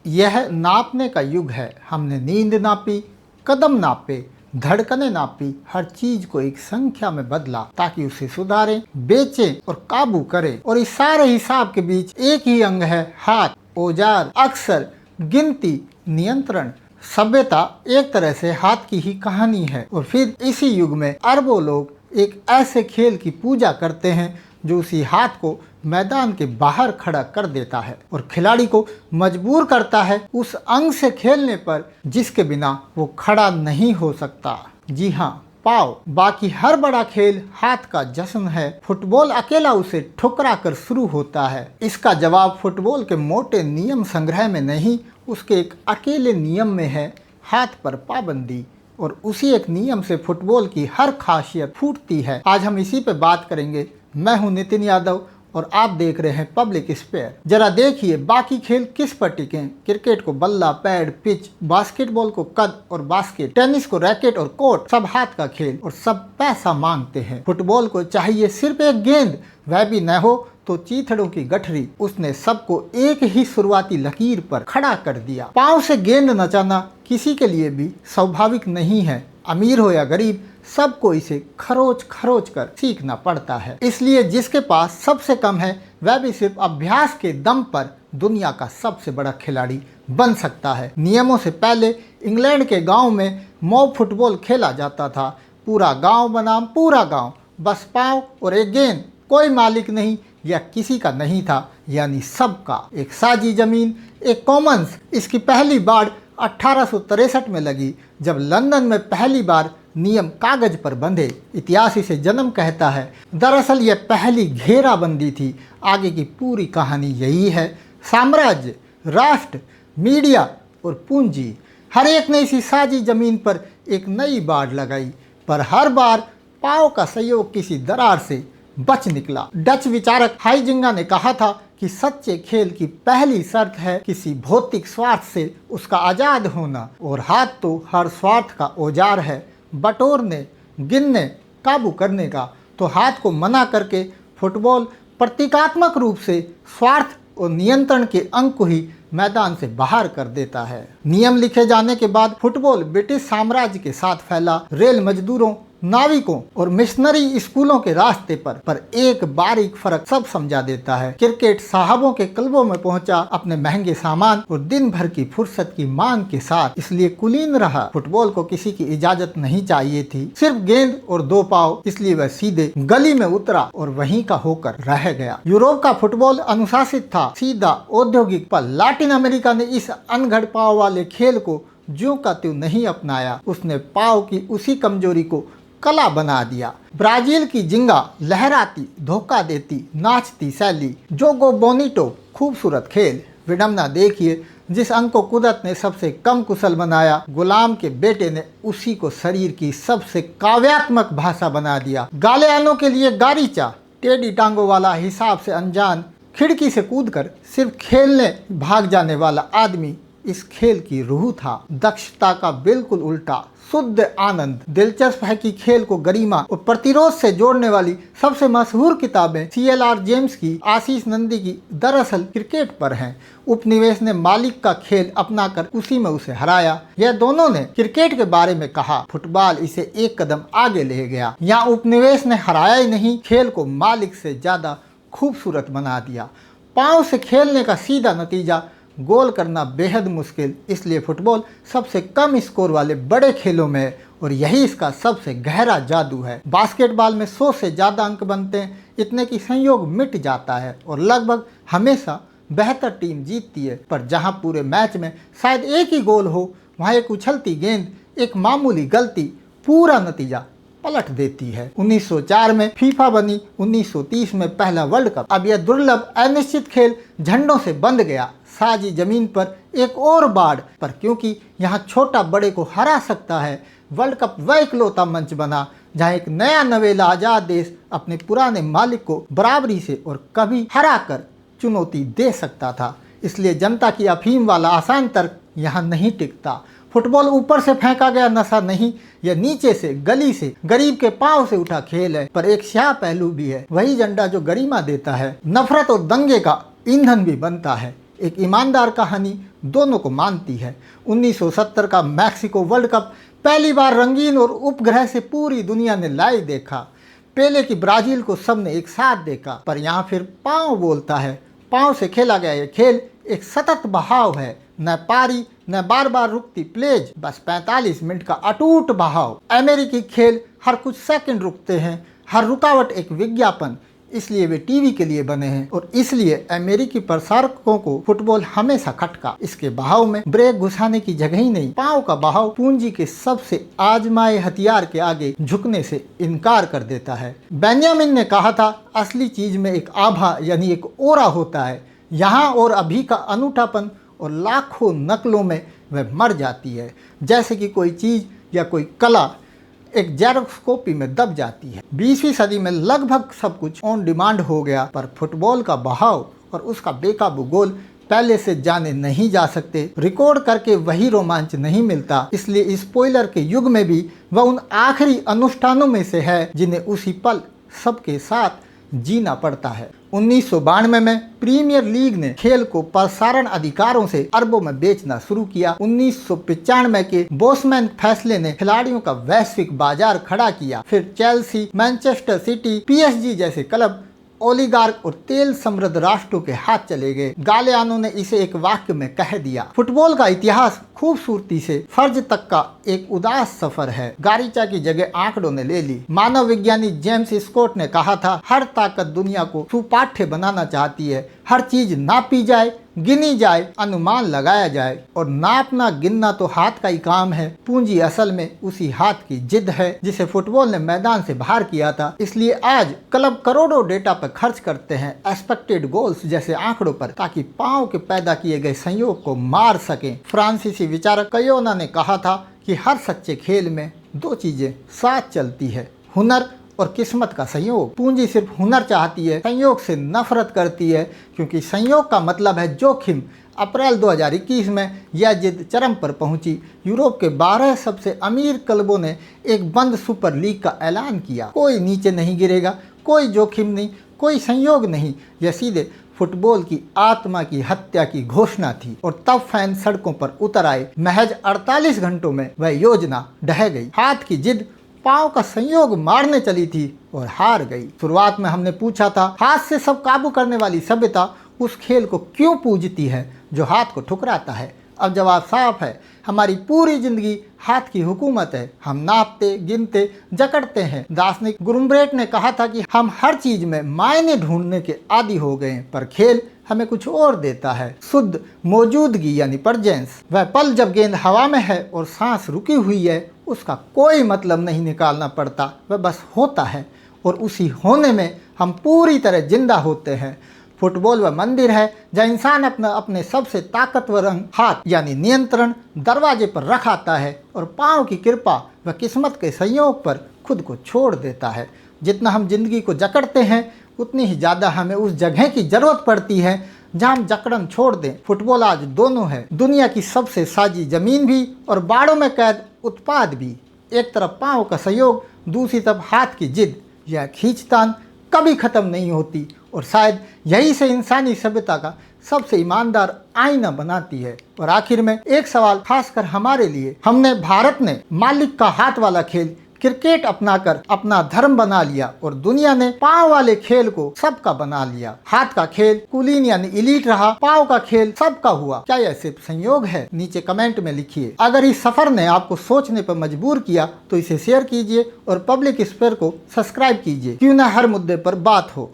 यह नापने का युग है। हमने नींद नापी, कदम नापे, धड़कनें नापी, हर चीज को एक संख्या में बदला ताकि उसे सुधारें, बेचें और काबू करें। और इस सारे हिसाब के बीच एक ही अंग है, हाथ। औजार, अक्सर, गिनती, नियंत्रण। सभ्यता एक तरह से हाथ की ही कहानी है। और फिर इसी युग में अरबों लोग एक ऐसे खेल की पूजा करते हैं जो उसी हाथ को मैदान के बाहर खड़ा कर देता है और खिलाड़ी को मजबूर करता है उस अंग से खेलने पर जिसके बिना वो खड़ा नहीं हो सकता। जी हाँ, पाव। बाकी हर बड़ा खेल हाथ का जश्न है। फुटबॉल अकेला उसे ठुकरा कर शुरू होता है। इसका जवाब फुटबॉल के मोटे नियम संग्रह में नहीं, उसके एक अकेले नियम में है, हाथ पर पाबंदी। और उसी एक नियम से फुटबॉल की हर खासियत फूटती है। आज हम इसी पे बात करेंगे। मैं हूं नितिन यादव और आप देख रहे हैं पब्लिक स्पेयर। जरा देखिए बाकी खेल किस पर टिके। क्रिकेट को बल्ला, पैड, पिच, बास्केटबॉल को कद और बास्केट, टेनिस को रैकेट और कोर्ट, सब हाथ का खेल और सब पैसा मांगते हैं। फुटबॉल को चाहिए सिर्फ एक गेंद, वह भी न हो तो चीथड़ों की गठरी। उसने सबको एक ही शुरुआती लकीर पर खड़ा कर दिया। पांव से गेंद नचाना किसी के लिए भी स्वाभाविक नहीं है। अमीर हो या गरीब, सबको इसे खरोच खरोच कर सीखना पड़ता है। इसलिए जिसके पास सबसे कम है वह भी सिर्फ अभ्यास के दम पर दुनिया का सबसे बड़ा खिलाड़ी बन सकता है। नियमों से पहले इंग्लैंड के गांव में मॉब फुटबॉल खेला जाता था। पूरा गांव बनाम पूरा गांव, बस पांव और एक गेंद, कोई मालिक नहीं या किसी का नहीं था, यानी सबका। एक साझी जमीन, एक कॉमन्स। इसकी पहली बाड़ 1863 में लगी जब लंदन में पहली बार नियम कागज पर बंधे। इतिहास इसे जन्म कहता है। दरअसल यह पहली घेराबंदी थी। आगे की पूरी कहानी यही है। साम्राज्य, राष्ट्र, मीडिया और पूंजी, हर एक ने इसी साझी जमीन पर एक नई बाड़ लगाई, पर हर बार पाव का सहयोग किसी दरार से बच निकला। डच विचारक हाइजिंगा ने कहा था कि सच्चे खेल की पहली शर्त है किसी भौतिक स्वार्थ से उसका आजाद होना, और हाथ तो हर स्वार्थ का औजार है, बटोरने, गिनने, काबू करने का। तो हाथ को मना करके फुटबॉल प्रतीकात्मक रूप से स्वार्थ और नियंत्रण के अंग को ही मैदान से बाहर कर देता है। नियम लिखे जाने के बाद फुटबॉल ब्रिटिश साम्राज्य के साथ फैला, रेल मजदूरों, नाविकों और मिशनरी स्कूलों के रास्ते पर एक बारीक फर्क सब समझा देता है। क्रिकेट साहबों के कल्बों में पहुंचा अपने महंगे सामान और दिन भर की फुर्सत की मांग के साथ, इसलिए कुलीन रहा। फुटबॉल को किसी की इजाजत नहीं चाहिए थी, सिर्फ गेंद और दो पाव, इसलिए वह सीधे गली में उतरा और वहीं का होकर रह गया। यूरोप का फुटबॉल अनुशासित था, सीधा, औद्योगिक, पर लैटिन अमेरिका ने इस अनघड़ पाव वाले खेल को ज्यों का त्यों नहीं अपनाया। उसने पाव की उसी कमजोरी को कला बना दिया। ब्राजील की जिंगा लहराती, धोखा देती, नाचती शैली, जोगो बोनीटो, खूबसूरत खेल। विडम्बना देखिए, जिस अंग को कुदरत ने सबसे कम कुशल बनाया, गुलाम के बेटे ने उसी को शरीर की सबसे काव्यात्मक भाषा बना दिया। गालेआनों के लिए गारीचा, टेढ़ी टांगों वाला, हिसाब से अनजान, खिड़की से कूदकर सिर्फ खेलने भाग जाने वाला आदमी इस खेल की रूह था। दक्षता का बिल्कुल उल्टा, शुद्ध आनंद। दिलचस्प है कि खेल को गरिमा और प्रतिरोध से जोड़ने वाली सबसे मशहूर किताबें CLR जेम्स की, आशीष नंदी की दरअसल क्रिकेट पर हैं। उपनिवेश ने मालिक का खेल अपनाकर उसी में उसे हराया। यह दोनों ने क्रिकेट के बारे में कहा, फुटबॉल इसे एक कदम आगे ले गया। यहाँ उपनिवेश ने हराया ही नहीं, खेल को मालिक से ज्यादा खूबसूरत बना दिया। पांव से खेलने का सीधा नतीजा गोल करना बेहद मुश्किल, इसलिए फुटबॉल सबसे कम स्कोर वाले बड़े खेलों में है और यही इसका सबसे गहरा जादू है। बास्केटबॉल में 100 से ज़्यादा अंक बनते हैं, इतने की संयोग मिट जाता है और लगभग हमेशा बेहतर टीम जीतती है। पर जहां पूरे मैच में शायद एक ही गोल हो, वहां एक उछलती गेंद, एक मामूली गलती पूरा नतीजा पलट देती है। 1904 में फीफा बनी, 1930 में पहला वर्ल्ड कप। अब यह दुर्लभ अनिश्चित खेल झंडों से बंध गया। साझी जमीन पर एक और बाढ़, पर क्योंकि यहाँ छोटा बड़े को हरा सकता है, वर्ल्ड कप वह इकलौता मंच बना जहाँ एक नया नवेला आजाद देश अपने पुराने मालिक को बराबरी से और कभी हरा कर चुनौती दे सकता था। इसलिए जनता की अफीम वाला आसान तर्क यहाँ नहीं टिकता। फुटबॉल ऊपर से फेंका गया नशा नहीं, यह नीचे से, गली से, गरीब के पांव से उठा खेल है। पर एक स्याह पहलू भी है, वही झंडा जो गरिमा देता है, नफरत और दंगे का ईंधन भी बनता है। एक ईमानदार कहानी दोनों को मानती है। 1970 का मैक्सिको वर्ल्ड कप पहली बार रंगीन और उपग्रह से पूरी दुनिया ने लाइव देखा। पेले की ब्राजील को सबने एक साथ देखा। पर यहाँ फिर पाँव बोलता है। पाँव से खेला गया ये खेल एक सतत बहाव है, न पारी न बार बार रुकती प्लेज, बस 45 मिनट का अटूट बहाव। अमेरिकी खेल हर कुछ सेकंड रुकते हैं, हर रुकावट एक विज्ञापन, इसलिए वे टीवी के लिए बने हैं और इसलिए अमेरिकी प्रसारकों को फुटबॉल हमेशा खटका। इसके बहाव में ब्रेक घुसाने की जगह ही नहीं। पाँव का बहाव पूंजी के सबसे आजमाए हथियार के आगे झुकने से इनकार कर देता है। बेंजामिन ने कहा था, असली चीज में एक आभा यानी एक ओरा होता है। यहाँ और अभी का अनूठापन और लाखों नकलों में वह मर जाती है, जैसे कि कोई चीज या कोई कला एक जेरोक्स कॉपी में दब जाती है। 20वीं सदी में लगभग सब कुछ ऑन डिमांड हो गया, पर फुटबॉल का बहाव और उसका बेकाबू गोल पहले से जाने नहीं जा सकते। रिकॉर्ड करके वही रोमांच नहीं मिलता। इसलिए स्पॉइलर के युग में भी वह उन आखिरी अनुष्ठानों में से है जिन्हें उसी पल सबके साथ जीना पड़ता है। 1992 में प्रीमियर लीग ने खेल को प्रसारण अधिकारों से अरबों में बेचना शुरू किया। 1995 के बोसमैन फैसले ने खिलाड़ियों का वैश्विक बाजार खड़ा किया। फिर चेल्सी, मैनचेस्टर सिटी, PSG जैसे क्लब ओलिगार्क और तेल समृद्ध राष्ट्रों के हाथ चले गए। गालियानो ने इसे एक वाक्य में कह दिया, फुटबॉल का इतिहास खूबसूरती से फर्ज तक का एक उदास सफर है। गारीचा की जगह आंकड़ों ने ले ली। मानव विज्ञानी जेम्स स्कॉट ने कहा था, हर ताकत दुनिया को सुपाठ्य बनाना चाहती है। हर चीज नापी जाए, गिनी जाए, अनुमान लगाया जाए, और नापना गिनना तो हाथ का ही काम है। पूंजी असल में उसी हाथ की जिद है जिसे फुटबॉल ने मैदान से बाहर किया था। इसलिए आज क्लब करोड़ों डेटा पर खर्च करते हैं, एक्सपेक्टेड गोल्स जैसे आंकड़ों पर, ताकि पांव के पैदा किए गए संयोग को मार सकें। फ्रांसीसी विचारक कयोना ने कहा था कि हर सच्चे खेल में दो चीजें साथ चलती है, हुनर और किस्मत का संयोग। पूंजी सिर्फ हुनर चाहती है, संयोग से नफरत करती है, क्योंकि संयोग का मतलब है जोखिम। अप्रैल 2021 में यह जिद चरम पर पहुंची। यूरोप के 12 सबसे अमीर क्लबों ने एक बंद सुपर लीग का ऐलान किया। कोई नीचे नहीं गिरेगा, कोई जोखिम नहीं, कोई संयोग नहीं। यह सीधे फुटबॉल की आत्मा की हत्या की घोषणा थी और तब फैन सड़कों पर उतर आए। महज 48 घंटों में वह योजना ढह गई। हाथ की जिद पांव का संयोग मारने चली थी और हार गई। शुरुआत में हमने पूछा था, हाथ से सब काबू करने वाली सभ्यता उस खेल को क्यों पूजती है जो हाथ को ठुकराता है? अब जवाब साफ है, हमारी पूरी जिंदगी हाथ की हुकूमत है। हम नापते, गिनते, जकड़ते हैं। दार्शनिक गुरुम्ब्रेट ने कहा था कि हम हर चीज में मायने ढूंढने के आदी हो गए, पर खेल हमें कुछ और देता है, शुद्ध मौजूदगी यानी प्रेजेंस। वह पल जब गेंद हवा में है और सांस रुकी हुई है, उसका कोई मतलब नहीं निकालना पड़ता, वह बस होता है, और उसी होने में हम पूरी तरह जिंदा होते हैं। फुटबॉल वह मंदिर है जहाँ इंसान अपने सबसे ताकतवर अंग हाथ यानी नियंत्रण दरवाजे पर रख आता है और पाँव की कृपा व किस्मत के संयोग पर खुद को छोड़ देता है। जितना हम जिंदगी को जकड़ते हैं, उतनी ही ज़्यादा हमें उस जगह की जरूरत पड़ती है जहाँ हम जकड़न छोड़ दें। फुटबॉल आज दोनों है, दुनिया की सबसे साजी जमीन भी और बाड़ों में कैद उत्पाद भी। एक तरफ पाँव का सहयोग, दूसरी तरफ हाथ की जिद। यह खींचतान कभी खत्म नहीं होती और शायद यही से इंसानी सभ्यता का सबसे ईमानदार आईना बनाती है। और आखिर में एक सवाल खासकर हमारे लिए, हमने भारत ने मालिक का हाथ वाला खेल क्रिकेट अपनाकर अपना धर्म बना लिया और दुनिया ने पाँव वाले खेल को सबका बना लिया। हाथ का खेल कुलीन यानी इलीट रहा, पाँव का खेल सबका हुआ। क्या यह सिर्फ संयोग है? नीचे कमेंट में लिखिए। अगर इस सफर ने आपको सोचने पर मजबूर किया तो इसे शेयर कीजिए और पब्लिक स्फीयर को सब्सक्राइब कीजिए, क्यों न हर मुद्दे पर बात हो।